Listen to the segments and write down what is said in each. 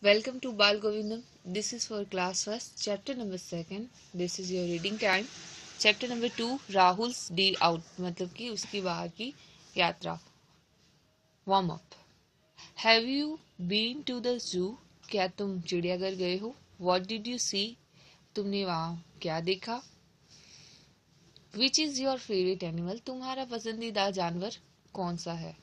Welcome to Bal Govindam. This is for class first, chapter number 2. This is your reading time. Chapter number 2, Rahul's day out, मतलब कि उसकी बाहर की यात्रा. Warm up. Have you been to the zoo? क्या तुम चिड़ियाघर गए हो? What did you see? तुमने वहाँ क्या देखा? Which is your favorite animal? तुम्हारा पसंदीदा जानवर कौन सा है?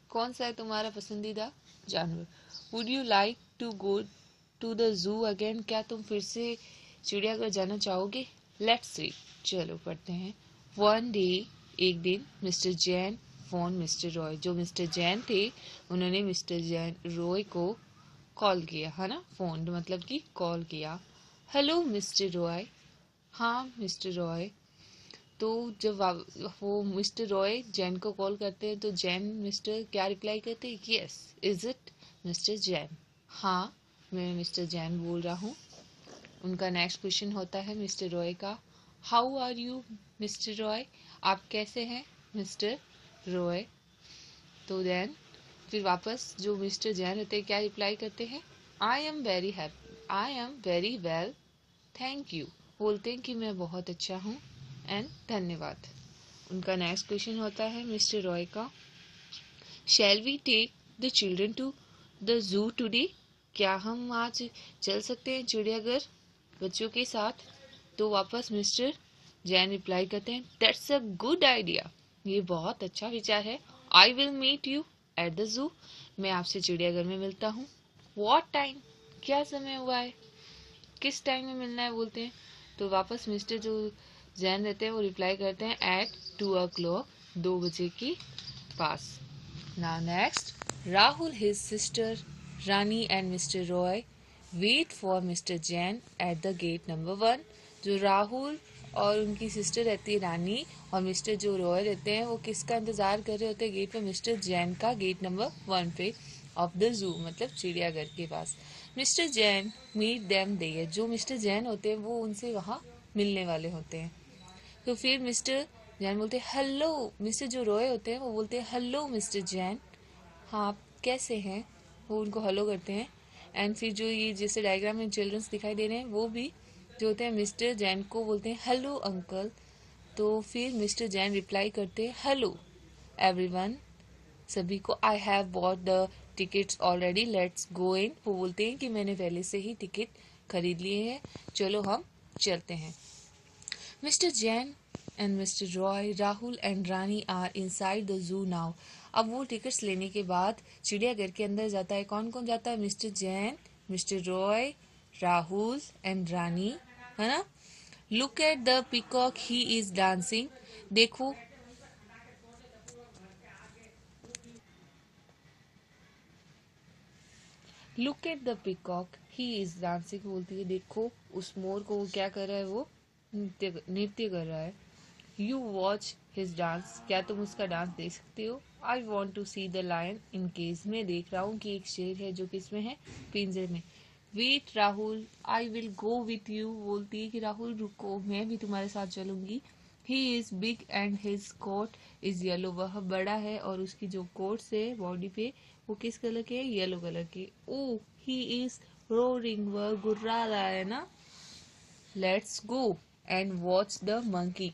कौन सा है तुम्हारा पसंदीदा जानवर? Would you like to go to the zoo again? क्या तुम फिर से चिड़ियाघर जाना चाहोगे? Let's read. चलो पढ़ते हैं. One day, एक दिन, mister Jain phone mister Roy. जो मिस्टर जैन थे उन्होंने मिस्टर जैन रॉय को कॉल किया, है ना. फोन मतलब कि कॉल किया. Hello mister Roy. हाँ मिस्टर रॉय. तो जब वो मिस्टर रॉय जैन को कॉल करते हैं तो जैन मिस्टर क्या रिप्लाई करते हैं? Yes. Is it mister Jain? हाँ मैं मिस्टर जैन बोल रहा हूँ. उनका नेक्स्ट क्वेश्चन होता है मिस्टर रॉय का. How are you mister Roy? आप कैसे हैं मिस्टर रॉय? तो देन फिर वापस जो मिस्टर जैन होते हैं क्या रिप्लाई करते हैं? I am very happy. I am very well. Thank you. बोलते हैं कि मैं बहुत अच्छा हूँ एंड धन्यवाद. उनका नेक्स्ट क्वेश्चन होता है मिस्टर रॉय का. Shall we take the children to the zoo today? क्या हम आज चल सकते हैं चिड़ियाघर बच्चों के साथ? तो वापस मिस्टर जैन रिप्लाई करते हैं दैट्स अ गुड आइडिया. ये बहुत अच्छा विचार है. I will meet you at the zoo. मैं आपसे चिड़ियाघर में मिलता हूँ. What time? क्या समय हुआ है? किस टाइम में मिलना है बोलते हैं. तो वापस मिस्टर जो जैन रहते हैं वो रिप्लाई करते हैं एट 2 o'clock, 2 बजे के पास. Now next, Rahul his sister Rani and mister Roy wait for mister Jain at the gate number 1. जो राहुल और उनकी सिस्टर रहती है रानी और मिस्टर जो रॉय रहते हैं वो किसका इंतजार कर रहे होते हैं गेट पे? मिस्टर जैन का, गेट नंबर 1 पे ऑफ द जू मतलब चिड़ियाघर के पास. Mister Jain meet them there. जो मिस्टर जैन होते हैं वो उनसे वहाँ मिलने वाले होते हैं. तो फिर मिस्टर जैन बोलते हैं हेलो. मिस्टर जो रॉय होते हैं वो बोलते हैं हेलो मिस्टर जैन. हाँ आप कैसे हैं? वो उनको हेलो करते हैं. एंड फिर जो ये जैसे डायग्राम में चिल्ड्रंस दिखाई दे रहे हैं वो भी जो होते हैं मिस्टर जैन को बोलते हैं हेलो अंकल. तो फिर मिस्टर जैन रिप्लाई करते हैं हेलो एवरीवन, सभी को. I have bought the tickets already, let's go in. वो बोलते हैं कि मैंने पहले से ही टिकट खरीद लिए हैं, चलो हम चलते हैं. Mister Jain and mister Roy, Rahul and Rani are inside the zoo now. अब वो टिकट्स लेने के बाद चिड़ियाघर के अंदर जाता है. कौन कौन जाता है? Mister Jain, mister Roy, Rahul and Rani, है ना. Look at the peacock, he is dancing. देखो look at the peacock he is dancing बोलती है देखो उस मोर को वो क्या कर रहा है? वो नृत्य कर रहा है. You watch his dance. क्या तुम उसका डांस देख सकते हो? I want to see the lion in cage. मैं देख रहा हूँ कि एक शेर है जो किसमें है? पिंजरे में. Wait Rahul, I will go with you. बोलती है कि राहुल रुको मैं भी तुम्हारे साथ चलूंगी. He is big and his coat is yellow. वह बड़ा है और उसकी जो कोट है बॉडी पे वो किस कलर के? येलो कलर के. ओ ही इज रोरिंग. वह गुर्रा रहा है ना. Let's go and watch the monkey.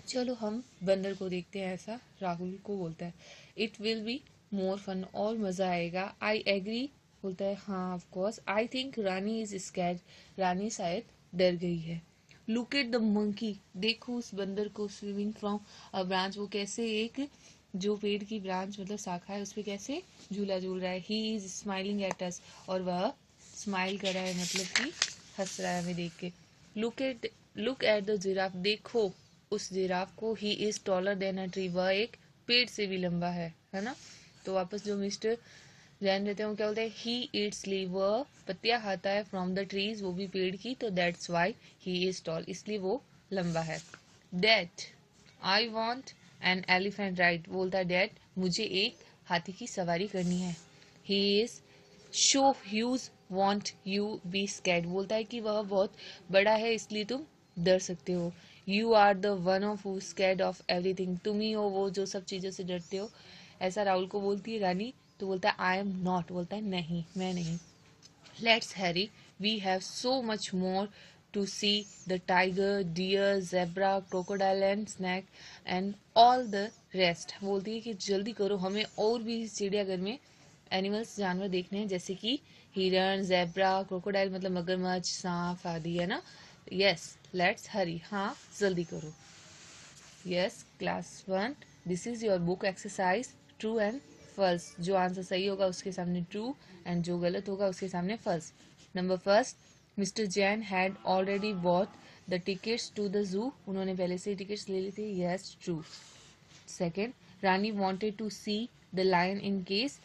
चलो हम बंदर को देखते हैं, ऐसा राहुल को बोलता है. It will be more fun. और मजा आएगा. आई एग्री बोलता है हाँ of course. I think Rani is scared. Rani शायद डर गई है. Look at the monkey. देखो उस बंदर को स्विमिंग फ्रॉम अ ब्रांच. वो कैसे एक जो पेड़ की ब्रांच मतलब शाखा है उस पर कैसे झूला झूल रहा है. He is smiling at us. और वह स्माइल कर रहा है मतलब कि हंस रहा है हमें देख के. Look at the giraffe. देखो उस जिराफ को. He is taller than a tree. वह एक पेड़ से भी लंबा है ना. तो वापस जो मिस्टर जैन रहते हैं वो क्या बोलते हैं? He eats leave. वह पत्तियां खाता है फ्रॉम द ट्रीज, वो भी पेड़ की. तो that's why he is tall, इसलिए वो लंबा है. Dad I want an elephant ride. बोलता है डैड मुझे एक हाथी की सवारी करनी है. He is show huge want you be scared. बोलता है कि वह बहुत बड़ा है इसलिए तुम डर सकते हो. You are the one of who scared of everything. तुम ही हो वो जो सब चीजों से डरते हो. ऐसा राहुल को बोलती है रानी. तो बोलता है आई एम नॉट. बोलता है नहीं मैं नहीं. Let's hurry. We have so much more to see: the tiger, deer, zebra, crocodile and snake and all the rest. बोलती है कि जल्दी करो, हमें और भी चिड़ियाघर में एनिमल्स जानवर देखने हैं, जैसे कि हिरन, जेब्रा, क्रोकोडाइल मतलब मगरमच्छ, सांप आदि, है ना. Yes, let's hurry. हाँ, जल्दी करो. Yes, class 1, this is your book exercise. True and false. जो आंसर सही होगा उसके सामने ट्रू एंड जो गलत होगा उसके सामने false. Number first, mister Jain had already bought the tickets to the zoo. उन्होंने पहले से ही टिकट्स ले ली थी. Yes, true. Second, Rani wanted to see the lion in cage.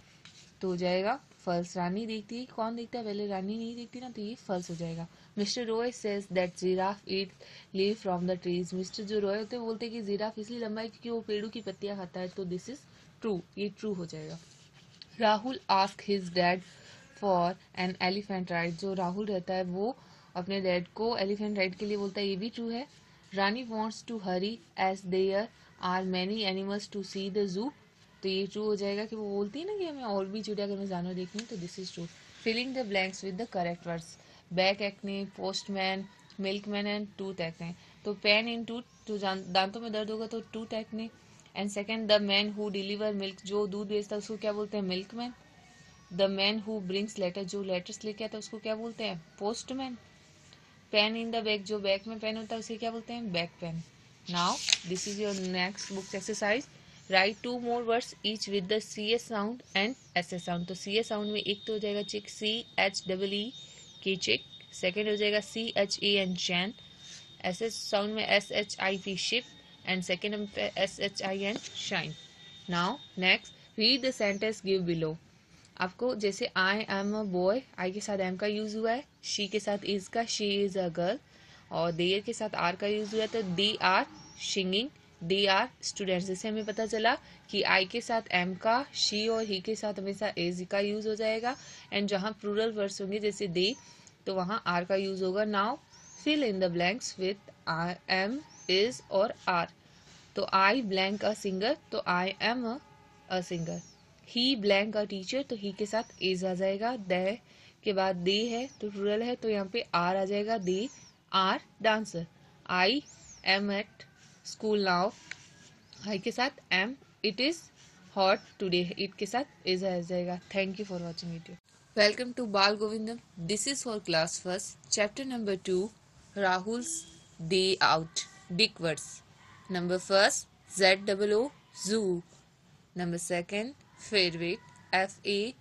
तो हो जाएगा फॉल्स. रानी देखती है, कौन देखता है पहले, रानी नहीं देखती ना, तो ये फॉल्स हो जाएगा. Mister Roy says that giraffe eat leave from the trees. Mister जो रॉय होते हैं बोलते हैं कि जिराफ इसलिए लंबा है क्योंकि वो पेड़ों की पत्तियां खाता है. तो दिस इज ट्रू, ये ट्रू हो जाएगा. Rahul ask his dad for an elephant ride. जो राहुल रहता है वो अपने डैड को एलिफेंट राइड के लिए बोलता है. ये भी ट्रू है. Rani wants to hurry as there are many animals to see the zoo. तो ये ट्रू हो जाएगा कि वो बोलती है ना कि हमें और भी चिड़ियाघर में जानवर देखने हैं. तो this is true. Filling the blanks with the correct words. Backache, postman, milkman and टूथ एक्ने. तो पेन इन टूथ, तो दांतों में दर्द होगा तो टूथ एक्ने. And second, the man who deliver milk. जो दूध बेचता है उसको क्या बोलते हैं, milkman. The man who brings letter. जो लेटर्स लेके आता है उसको क्या बोलते हैं, postman. Pen in the bag. जो बैग में पेन होता है उसे क्या बोलते हैं, back pain. Now this is your next book exercise. Right 2 more words each with the CS sound and SS sound. तो CS sound में एक तो हो जाएगा चिक, CHEE की चिक. सेकेंड हो जाएगा CHAN चैन. SS sound में SHIP ship. And second SHIN shine. Now next, read the sentence give below. आपको जैसे आई एम अ बॉय, आई के साथ एम का यूज हुआ है, शी के साथ इज का, शी इज अ गर्ल, और देयर के साथ आर का यूज हुआ है, तो they are singing, they are students. जैसे हमें पता चला कि आई के साथ एम का, शी और ही के साथ हमेशा इज का यूज हो जाएगा. एंड जहां प्लूरल वर्ड्स होंगे जैसे दे, तो वहां आर का यूज होगा. Now fill in the blanks with I am, is और आर. तो आई ब्लैंक अ सिंगर, तो I am a singer. He blank a teacher, तो ही के साथ इज आ जाएगा. दे के बाद दे है तो प्लूरल है तो यहाँ पे आर आ जाएगा. They are dancer. I am at school now, I के साथ am. It is hot today, it के साथ इज आ जाएगा. Thank you for watching video. Welcome to Bal Govindam. This is for class first, chapter number 2, Rahul's day out. Big words. Number first, ZOO, zoo. Number second, favorite, FAVOURITE,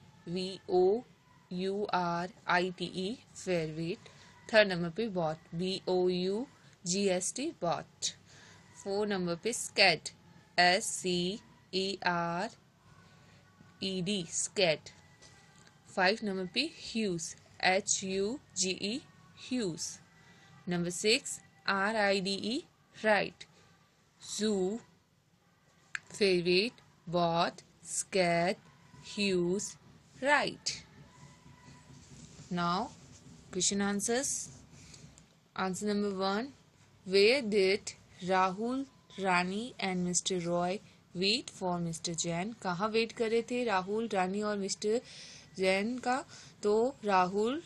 favorite. Third number पे bot, BOUGST, bot. 4 number पे scared, SCERED, scared. 5 number पे hues, HUGE, hues. Number 6, RIDE, right. Zoo, favorite, bought, scared, hues, right. Now, question answers. Answer number 1. Where did Rahul, Rani and Mr. Roy wait for Mr. Jain? कहाँ wait कर रहे थे राहुल, रानी और mister Jain का? तो राहुल,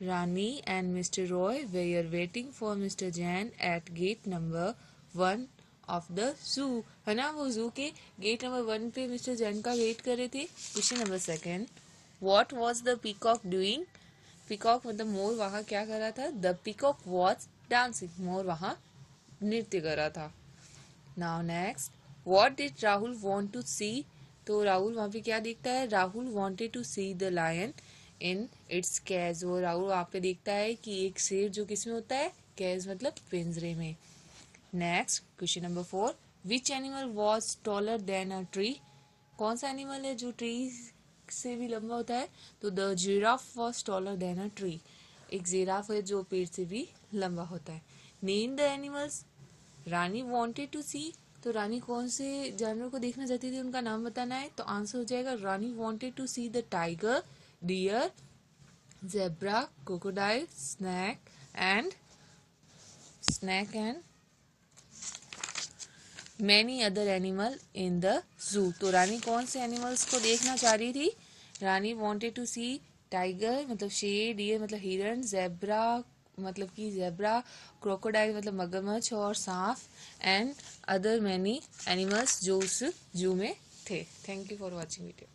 रानी and Mr. Roy were waiting for Mr. Jain at gate number 1 of the zoo, है ना. वो जू के गेट नंबर 1 पे मिस्टर जैन का वेट कर रहे थे. Question number 2. What was the peacock doing? Peacock मतलब मोर वहां क्या कर रहा था? द पीकॉक वाज डांसिंग, मोर वहां नृत्य कर रहा था. Now next, what did Rahul want to see? तो राहुल वहां पे क्या देखता है? Rahul wanted to see the lion in its cage. वो राहुल वहां पे देखता है कि एक शेर जो किसमें होता है, केज मतलब पिंजरे में. Next, question number 4. Which animal was taller than a tree? कौन सा एनिमल है जो ट्री से भी लंबा होता है? तो the giraffe was taller than a tree. एक जिराफ है जो पेड़ से भी लंबा होता है. Name the animals. Rani wanted to see, तो रानी कौन से जानवर को देखना चाहती थी, उनका नाम बताना है. तो आंसर हो जाएगा Rani wanted to see the tiger, deer, zebra, crocodile, snake and many other animal in the zoo. तो रानी कौन से एनिमल्स को देखना चाह रही थी? रानी वॉन्टेड टू सी टाइगर मतलब शेर, डियर मतलब हिरण, जेब्रा मतलब कि जेब्रा, क्रोकोडाइल मतलब मगरमच्छ और सांप, एंड अदर मैनी एनिमल्स जो उस जू में थे। Thank you for watching video.